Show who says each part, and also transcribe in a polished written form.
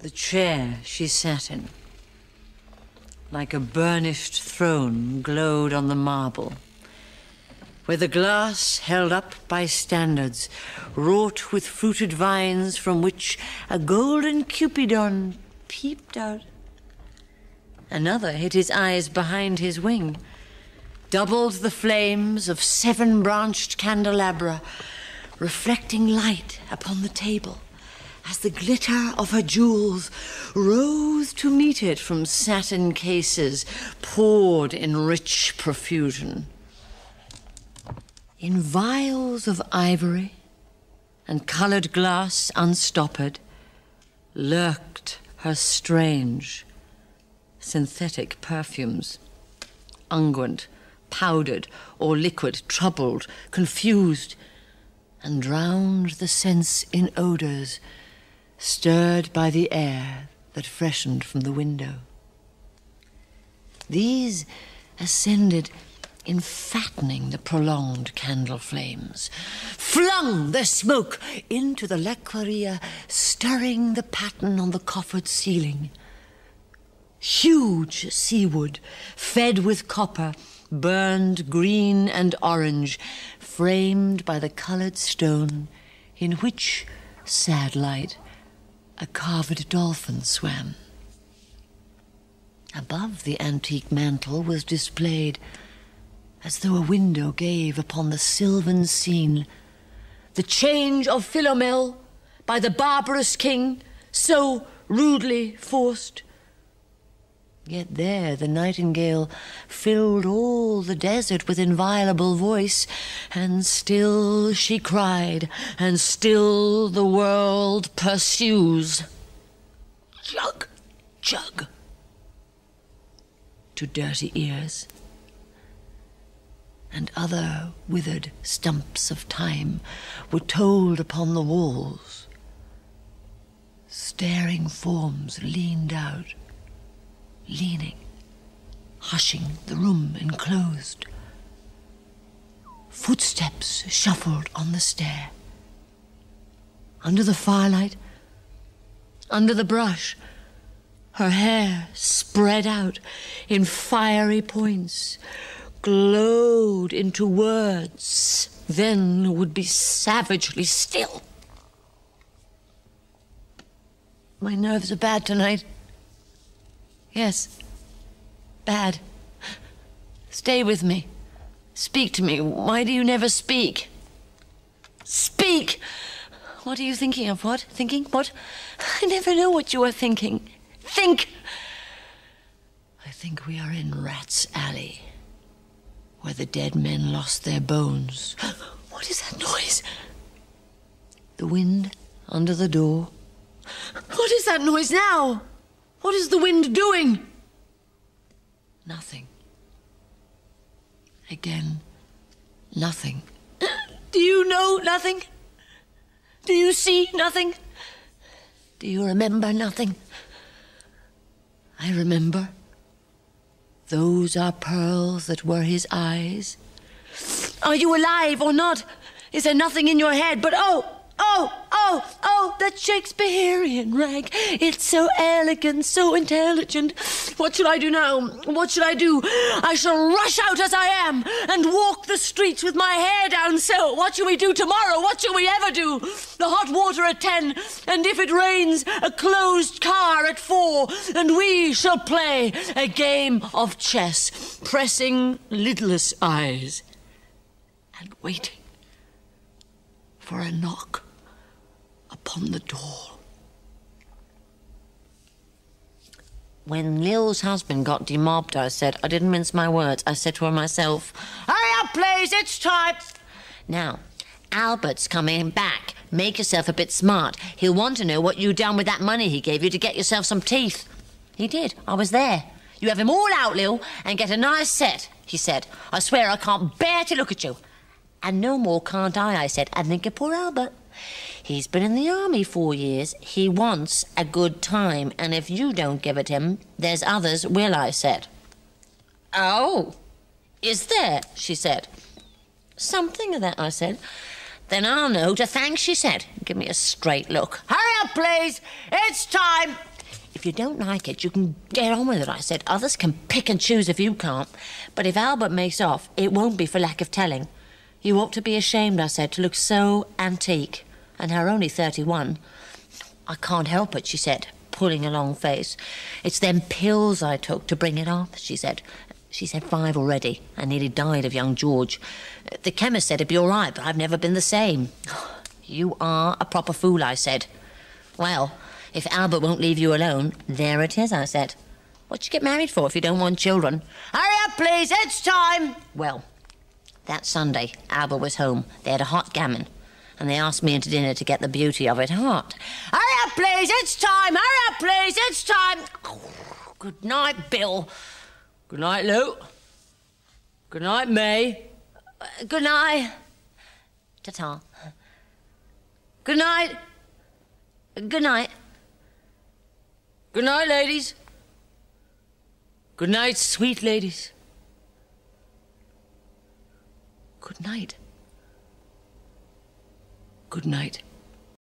Speaker 1: The chair she sat in, like a burnished throne, glowed on the marble, where the glass held up by standards, wrought with fruited vines from which a golden Cupidon peeped out. Another hid his eyes behind his wing, doubled the flames of 7-branched candelabra, reflecting light upon the table as the glitter of her jewels rose to meet it from satin cases poured in rich profusion. In vials of ivory and coloured glass unstoppered lurked her strange synthetic perfumes, unguent, powdered or liquid, troubled, confused, and drowned the sense in odours stirred by the air that freshened from the window. These ascended in fattening the prolonged candle flames, flung their smoke into the laqueria, stirring the pattern on the coffered ceiling. Huge seawood, fed with copper, burned green and orange, framed by the coloured stone in which, sad light, a carved dolphin swam. Above the antique mantel was displayed, as though a window gave upon the sylvan scene, the change of Philomel by the barbarous king, so rudely forced. Yet there the nightingale filled all the desert with inviolable voice, and still she cried, and still the world pursues. Jug, jug, to dirty ears. And other withered stumps of time were told upon the walls. Staring forms leaned out, leaning, hushing the room enclosed. Footsteps shuffled on the stair. Under the firelight, under the brush, her hair spread out in fiery points, glowed into words, then would be savagely still. My nerves are bad tonight. Yes, bad. Stay with me. Speak to me. Why do you never speak? Speak! What are you thinking of? What? Thinking? What? I never know what you are thinking. Think! I think we are in Rat's Alley, where the dead men lost their bones. What is that noise? The wind under the door. What is that noise now? What is the wind doing? Nothing. Again, nothing. Do you know nothing? Do you see nothing? Do you remember nothing? I remember. Those are pearls that were his eyes. Are you alive or not? Is there nothing in your head but that Shakespearean rag? It's so elegant, so intelligent. What should I do now? What should I do? I shall rush out as I am and walk the streets with my hair down so. What shall we do tomorrow? What shall we ever do? The hot water at 10, and if it rains, a closed car at 4, and we shall play a game of chess, pressing lidless eyes and waiting for a knock upon the door. When Lil's husband got demobbed, I didn't mince my words. I said to her myself, hurry up, please, it's time. Now, Albert's coming back. Make yourself a bit smart. He'll want to know what you done with that money he gave you to get yourself some teeth. He did. I was there. You have him all out, Lil, and get a nice set, he said. I swear I can't bear to look at you. And no more can't I said. And think of poor Albert. He's been in the army 4 years. He wants a good time, and if you don't give it him, there's others will, I said. Oh, is there, she said. Something of that, I said. Then I'll know to thank, she said. Give me a straight look. Hurry up, please. It's time. If you don't like it, you can get on with it, I said. Others can pick and choose if you can't. But if Albert makes off, it won't be for lack of telling. You ought to be ashamed, I said, to look so antique. And her only 31. I can't help it, she said, pulling a long face. It's them pills I took to bring it off, she said. She's had 5 already and nearly died of young George. The chemist said it'd be all right, but I've never been the same. You are a proper fool, I said. Well, if Albert won't leave you alone, there it is, I said. What'd you get married for if you don't want children? Hurry up, please, it's time! Well, that Sunday, Albert was home. They had a hot gammon, and they asked me into dinner to get the beauty of it hot. Hurry up, please, it's time! Hurry up, please, it's time! Oh, good night, Bill. Good night, Lou. Good night, May. Good night. Ta-ta. Good night. Good night. Good night, ladies. Good night, sweet ladies. Good night. Good night.